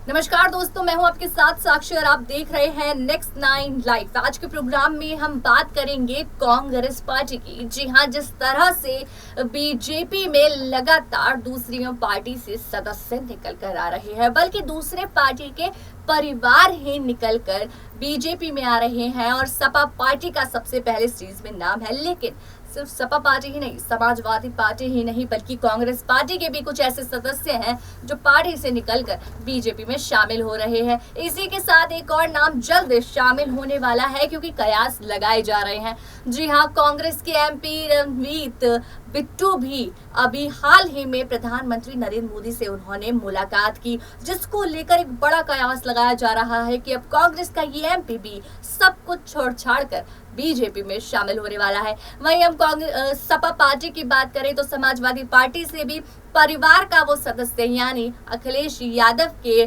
नमस्कार दोस्तों, मैं हूं आपके साथ साक्षी और आप देख रहे हैं नेक्स्ट 9 लाइव। आज के प्रोग्राम में हम बात करेंगे कांग्रेस पार्टी की। जी हां, जिस तरह से बीजेपी में लगातार दूसरी पार्टी से सदस्य निकल कर आ रहे हैं, बल्कि दूसरे पार्टी के परिवार ही निकलकर बीजेपी में आ रहे हैं और सपा पार्टी का सबसे पहले सीरीज में नाम है। लेकिन सिर्फ सपा पार्टी ही नहीं, समाजवादी पार्टी ही नहीं, बल्कि कांग्रेस पार्टी के भी कुछ ऐसे सदस्य हैं जो पार्टी से निकलकर बीजेपी में शामिल हो रहे हैं। इसी के साथ एक और नाम जल्द शामिल होने वाला है, क्योंकि कयास लगाए जा रहे हैं। जी हां, कांग्रेस के एमपी रणवीत बिट्टू भी अभी हाल ही में प्रधानमंत्री नरेंद्र मोदी से उन्होंने मुलाकात की, जिसको लेकर एक बड़ा कयास लगाया जा रहा है कि अब कांग्रेस का ये एमपी भी सब कुछ छोड़ छाड़ कर बीजेपी में शामिल होने वाला है। वहीं हम सपा पार्टी की बात करें तो समाजवादी पार्टी से भी परिवार का वो सदस्य यानी अखिलेश यादव के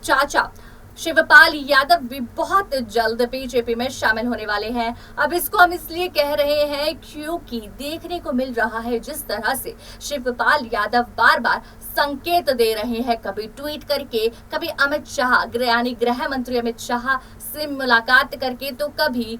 चाचा शिवपाल यादव भी बहुत जल्द बीजेपी में शामिल होने वाले हैं। अब इसको हम इसलिए कह रहे हैं क्योंकि देखने को मिल रहा है जिस तरह से शिवपाल यादव बार बार संकेत दे रहे हैं, कभी ट्वीट करके, कभी अमित शाह यानी गृह मंत्री अमित शाह से मुलाकात करके, तो कभी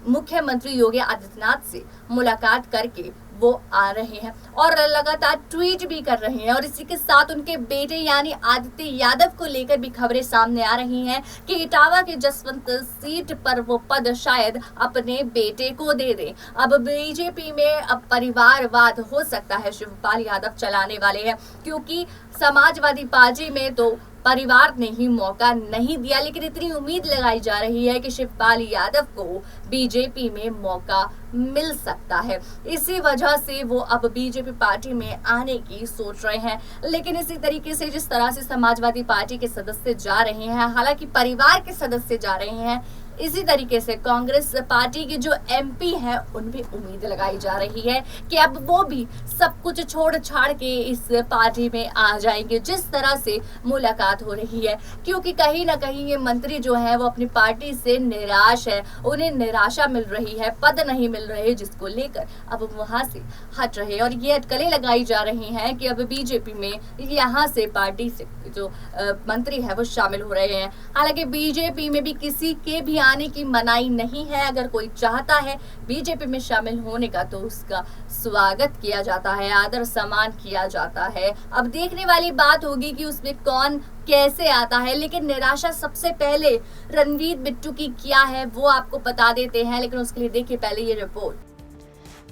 मुख्यमंत्री योगी आदित्यनाथ से मुलाकात करके वो आ रहे हैं और लगातार ट्वीट भी कर रहे हैं। और इसी के साथ उनके बेटे यानी आदित्य यादव को लेकर भी खबरें सामने आ रही हैं कि इटावा के जसवंत सीट पर वो पद शायद अपने बेटे को दे दें। अब बीजेपी में अब परिवारवाद हो सकता है शिवपाल यादव चलाने वाले हैं, क्योंकि समाजवादी पार्टी में तो परिवार ने ही मौका नहीं दिया, लेकिन इतनी उम्मीद लगाई जा रही है कि शिवपाल यादव को बीजेपी में मौका मिल सकता है। इसी वजह से वो अब बीजेपी पार्टी में आने की सोच रहे हैं। लेकिन इसी तरीके से जिस तरह से समाजवादी पार्टी के सदस्य जा रहे हैं, हालांकि परिवार के सदस्य जा रहे हैं, इसी तरीके से कांग्रेस पार्टी के जो एमपी हैं उनमें उम्मीद लगाई जा रही है कि अब वो भी सब कुछ छोड़ छाड़ के इस पार्टी में आ जाएंगे, जिस तरह से मुलाकात हो रही है। क्योंकि कहीं ना कहीं ये मंत्री जो है वो अपनी पार्टी से निराश है, उन्हें निराशा मिल रही है, पद नहीं मिल रहे, जिसको लेकर अब वहां से हट रहे हैं। और ये अटकलें लगाई जा रही हैं कि अब बीजेपी में यहाँ से पार्टी से जो मंत्री है वो शामिल हो रहे हैं। हालांकि बीजेपी में भी किसी के भी आने की मनाही नहीं है। अगर कोई चाहता है बीजेपी में शामिल होने का तो उसका स्वागत किया जाता है, आदर सम्मान किया जाता है। अब देखने वाली बात होगी कि उसमें कौन कैसे आता है। लेकिन निराशा सबसे पहले रणवीत बिट्टू की क्या है वो आपको बता देते हैं, लेकिन उसके लिए देखिए पहले ये रिपोर्ट।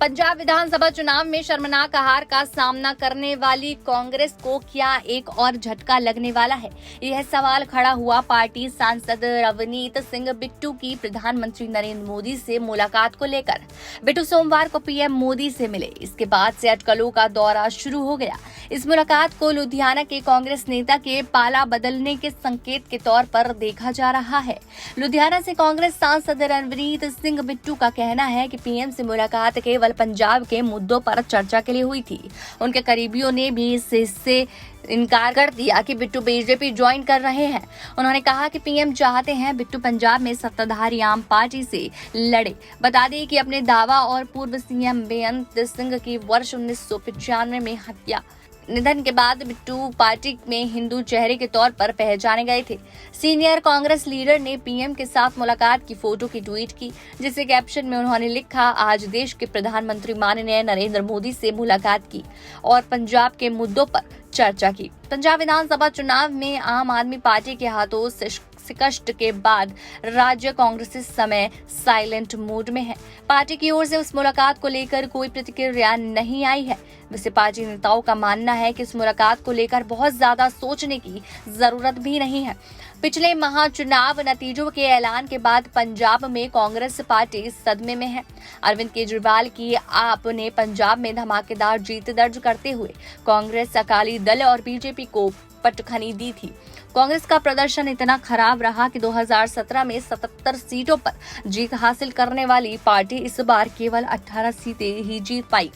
पंजाब विधानसभा चुनाव में शर्मनाक हार का सामना करने वाली कांग्रेस को क्या एक और झटका लगने वाला है? यह सवाल खड़ा हुआ पार्टी सांसद रवनीत सिंह बिट्टू की प्रधानमंत्री नरेंद्र मोदी से मुलाकात को लेकर। बिट्टू सोमवार को पीएम मोदी से मिले, इसके बाद से अटकलों का दौरा शुरू हो गया। इस मुलाकात को लुधियाना के कांग्रेस नेता के पाला बदलने के संकेत के तौर पर देखा जा रहा है। लुधियाना से कांग्रेस सांसद रवनीत सिंह बिट्टू का कहना है कि पीएम से मुलाकात केवल पंजाब के मुद्दों पर चर्चा के लिए हुई थी। उनके करीबियों ने भी इससे इनकार कर दिया कि बिट्टू बीजेपी ज्वाइन कर रहे हैं। उन्होंने कहा कि पीएम चाहते हैं बिट्टू पंजाब में सत्ताधारी आम पार्टी से लड़े। बता दें कि अपने दावा और पूर्व सीएम बेअंत सिंह की वर्ष 1995 में हत्या निधन के बाद बिट्टू पार्टी में हिंदू चेहरे के तौर पर पहचाने गए थे। सीनियर कांग्रेस लीडर ने पीएम के साथ मुलाकात की फोटो की ट्वीट की, जिसे कैप्शन में उन्होंने लिखा, आज देश के प्रधानमंत्री माननीय नरेंद्र मोदी से मुलाकात की और पंजाब के मुद्दों पर चर्चा की। पंजाब विधानसभा चुनाव में आम आदमी पार्टी के हाथों शिकस्त के बाद राज्य कांग्रेस इस समय साइलेंट मोड में है। पार्टी की ओर से उस मुलाकात को लेकर कोई प्रतिक्रिया नहीं आई है। वैसे पार्टी नेताओं का मानना है कि इस मुलाकात को लेकर बहुत ज्यादा सोचने की जरूरत भी नहीं है। पिछले महाचुनाव नतीजों के ऐलान के बाद पंजाब में कांग्रेस पार्टी सदमे में है। अरविंद केजरीवाल की आप ने पंजाब में धमाकेदार जीत दर्ज करते हुए कांग्रेस, अकाली दल और बीजेपी को पटखनी दी थी। कांग्रेस का प्रदर्शन इतना खराब रहा कि 2017 में 77 सीटों पर जीत हासिल करने वाली पार्टी इस बार केवल 18 सीटें ही जीत पाई।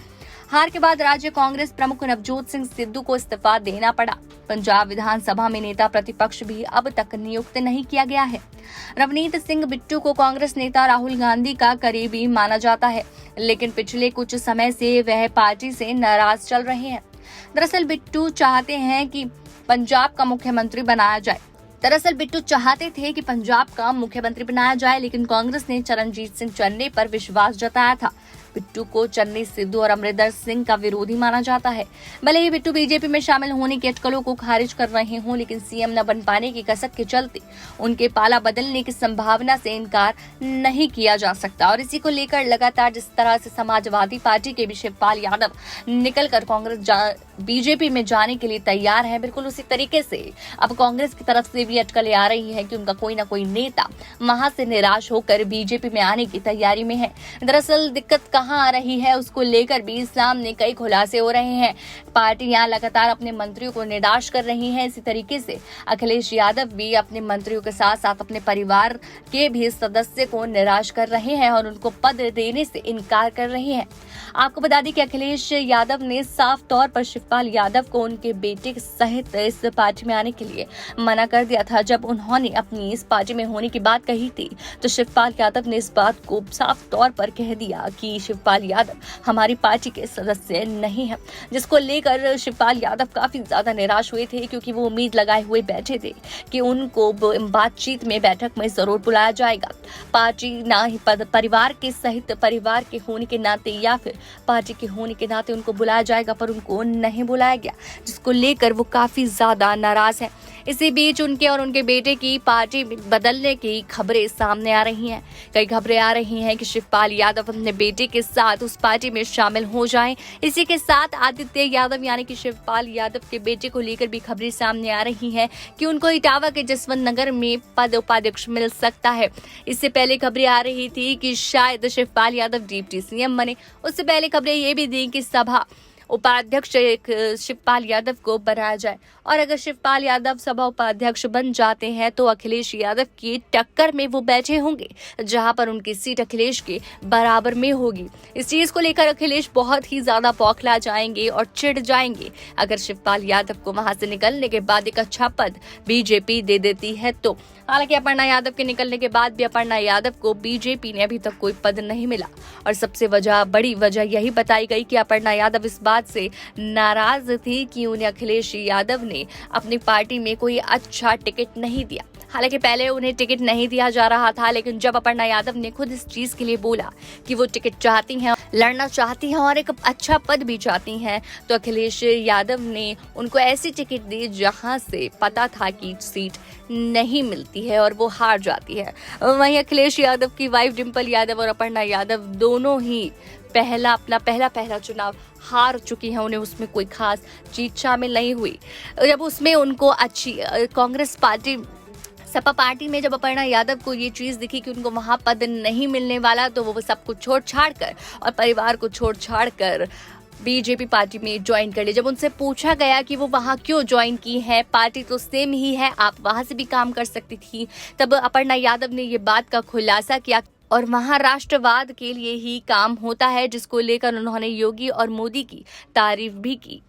हार के बाद राज्य कांग्रेस प्रमुख नवजोत सिंह सिद्धू को इस्तीफा देना पड़ा। पंजाब विधानसभा में नेता प्रतिपक्ष भी अब तक नियुक्त नहीं किया गया है। रवनीत सिंह बिट्टू को कांग्रेस नेता राहुल गांधी का करीबी माना जाता है, लेकिन पिछले कुछ समय से वह पार्टी से नाराज चल रहे हैं। दरअसल बिट्टू चाहते हैं कि पंजाब का मुख्यमंत्री बनाया जाए। दरअसल बिट्टू चाहते थे कि पंजाब का मुख्यमंत्री बनाया जाए, लेकिन कांग्रेस ने चरणजीत सिंह चन्नी पर विश्वास जताया था। बिट्टू को चन्नी, सिद्धू और अमरिंदर सिंह का विरोधी माना जाता है। भले ही बिट्टू बीजेपी में शामिल होने की अटकलों को खारिज कर रहे हों, लेकिन सीएम न बन पाने की कसक के चलते उनके पाला बदलने की संभावना से इनकार नहीं किया जा सकता। और इसी को लेकर लगातार जिस तरह से समाजवादी पार्टी के भी शिवपाल यादव निकलकर बीजेपी में जाने के लिए तैयार है, बिल्कुल उसी तरीके से अब कांग्रेस की तरफ से भी अटकलें आ रही है कि उनका कोई ना कोई नेता वहां से निराश होकर बीजेपी में आने की तैयारी में है। दरअसल दिक्कत कहां आ रही है उसको लेकर भी सामने कई खुलासे हो रहे हैं। पार्टी यहाँ लगातार अपने मंत्रियों को निराश कर रही है। इसी तरीके से अखिलेश यादव भी अपने मंत्रियों के साथ साथ अपने परिवार के भी सदस्य को निराश कर रहे हैं और उनको पद देने से इनकार कर रहे हैं। आपको बता दें कि अखिलेश यादव ने साफ तौर पर शिवपाल यादव को उनके बेटे सहित इस पार्टी में आने के लिए मना कर दिया था। जब उन्होंने अपनी इस पार्टी में होने की बात कही थी तो शिवपाल यादव ने इस बात को साफ तौर पर कह दिया कि शिवपाल यादव हमारी पार्टी के सदस्य नहीं है, जिसको लेकर शिवपाल यादव काफी ज्यादा निराश हुए थे, क्योंकि वो उम्मीद लगाए हुए बैठे थे कि उनको बातचीत में, बैठक में जरूर बुलाया जाएगा। पार्टी ना ही परिवार के सहित परिवार के होने के नाते या फिर पार्टी के होने के नाते उनको बुलाया जाएगा, पर उनको नहीं बुलाया गया, जिसको लेकर वो काफी ज्यादा नाराज हैं। इसी बीच उनके और उनके बेटे की पार्टी बदलने की खबरें सामने आ रही हैं। कई खबरें आ रही हैं कि शिवपाल यादव अपने बेटे के साथ उस पार्टी में शामिल हो जाएं। इसी के साथ आदित्य यादव यानी कि शिवपाल यादव के बेटे को लेकर भी खबरें सामने आ रही हैं कि उनको इटावा के जसवंत नगर में पद उपाध्यक्ष मिल सकता है। इससे पहले खबरें आ रही थी कि शायद शिवपाल यादव डिप्टी सीएम बने। उससे पहले खबरें ये भी दी कि सभा उपाध्यक्ष शिवपाल यादव को बनाया जाए, और अगर शिवपाल यादव सभा उपाध्यक्ष बन जाते हैं तो अखिलेश यादव की टक्कर में वो बैठे होंगे, जहां पर उनकी सीट अखिलेश के बराबर में होगी। इस चीज को लेकर अखिलेश बहुत ही ज्यादा बौखला जाएंगे और चिढ़ जाएंगे अगर शिवपाल यादव को वहां से निकलने के बाद एक अच्छा पद बीजेपी दे देती है तो। हालांकि अपर्णा यादव के निकलने के बाद भी अपर्णा यादव को बीजेपी ने अभी तक कोई पद नहीं मिला, और सबसे बड़ी वजह यही बताई गई कि अपर्णा यादव इस बात से नाराज थी कि उन्हें अखिलेश यादव ने अपनी पार्टी में कोई अच्छा टिकट नहीं दिया। हालांकि पहले उन्हें टिकट नहीं दिया जा रहा था, लेकिन जब अपर्णा यादव ने खुद इस चीज के लिए बोला कि वो टिकट चाहती हैं, लड़ना चाहती हैं और एक अच्छा पद भी चाहती हैं, तो अखिलेश यादव ने उनको ऐसी टिकट दी जहां से पता था कि सीट नहीं मिलती है और वो हार जाती है। वहीं अखिलेश यादव की वाइफ डिंपल यादव और अपर्णा यादव दोनों ही पहला चुनाव हार चुकी हैं। उन्हें उसमें कोई खास जीत शामिल नहीं हुई। जब उसमें उनको अच्छी कांग्रेस पार्टी सपा पार्टी में जब अपर्णा यादव को ये चीज दिखी कि उनको वहां पद नहीं मिलने वाला, तो वो सब कुछ छोड़ छाड़ कर और परिवार को छोड़ छाड़ कर बीजेपी पार्टी में ज्वाइन कर ली। जब उनसे पूछा गया कि वो वहां क्यों ज्वाइन की है, पार्टी तो सेम ही है, आप वहां से भी काम कर सकती थी, तब अपर्णा यादव ने ये बात का खुलासा किया और वहां राष्ट्रवाद के लिए ही काम होता है, जिसको लेकर उन्होंने योगी और मोदी की तारीफ भी की।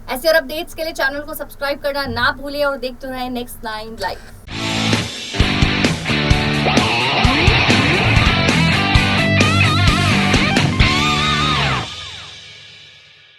ऐसे और अपडेट्स के लिए चैनल को सब्सक्राइब करना ना भूलें और देखते रहें नेक्स्ट 9 लाइव।